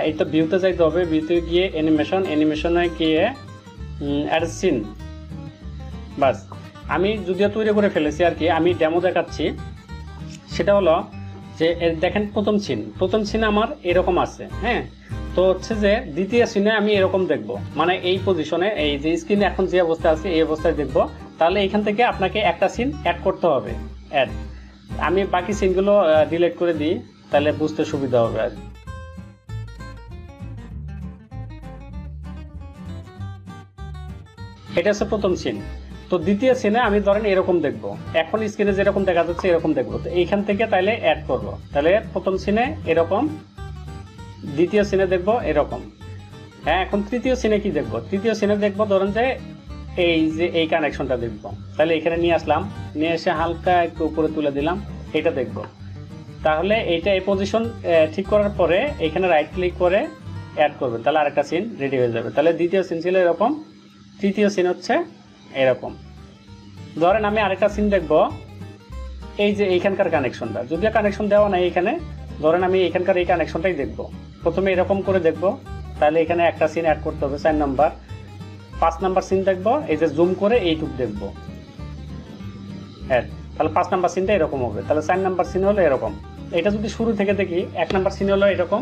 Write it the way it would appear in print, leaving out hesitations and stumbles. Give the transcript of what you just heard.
এই তো ভিউতে যাইতে হবে, ভিউতে গিয়ে অ্যানিমেশনে গিয়ে অ্যাড সিন। বাস, আমি যদিও তৈরি করে ফেলেছি আর কি, আমি ডেমো দেখাচ্ছি। সেটা হলো যে দেখেন প্রথম সিন আমার এরকম আছে, হ্যাঁ। তো হচ্ছে যে দ্বিতীয় সিনে আমি এরকম দেখব, মানে এই পজিশনে, এই যে স্ক্রিনে এখন যে অবস্থা আছে এই অবস্থায় দেখব। তাহলে এখান থেকে আপনাকে একটা সিন অ্যাড করতে হবে, অ্যাড। আমি বাকি সিনগুলো ডিলিট করে দিই, তাহলে বুঝতে সুবিধা হবে আর। এটা হচ্ছে প্রথম সিন। তো দ্বিতীয় সিনে আমি ধরেন এরকম দেখব, এখন স্ক্রিনে যেরকম দেখা যাচ্ছে এরকম দেখব। তো এইখান থেকে তাইলে অ্যাড করব, তাহলে প্রথম সিনে এরকম, দ্বিতীয় সিনে দেখব এরকম। হ্যাঁ, এখন তৃতীয় সিনে কি দেখব? তৃতীয় সিনে দেখব ধরেন যে এই কানেকশনটা দেখব। তাহলে এখানে নিয়ে আসলাম, নিয়ে এসে হালকা একটু উপরে তুলে দিলাম, এটা দেখব। তাহলে এইটা এই পজিশন ঠিক করার পরে এখানে রাইট ক্লিক করে অ্যাড করবেন, তাহলে আরেকটা সিন রেডি হয়ে যাবে। তাহলে দ্বিতীয় সিন ছিল এরকম, তৃতীয় সিন হচ্ছে এরকম। ধরেন আমি আরেকটা সিন দেখব, এই যে এইখানকার কানেকশনটা, যদিও কানেকশন দেওয়া নাই এখানে, ধরেন আমি এখানকার এই কানেকশনটাই দেখব। প্রথমে এরকম করে দেখব, তাহলে এখানে একটা সিন অ্যাড করতে হবে 4 নাম্বার। 5 নাম্বার সিন দেখব, এই যে জুম করে এইটুক দেখব অ্যাড, তাহলে 5 নাম্বার সিনটা এরকম হবে। তাহলে 4 নাম্বার সিন হলো এরকম। এটা যদি শুরু থেকে দেখি, 1 নাম্বার সিন হলো এরকম,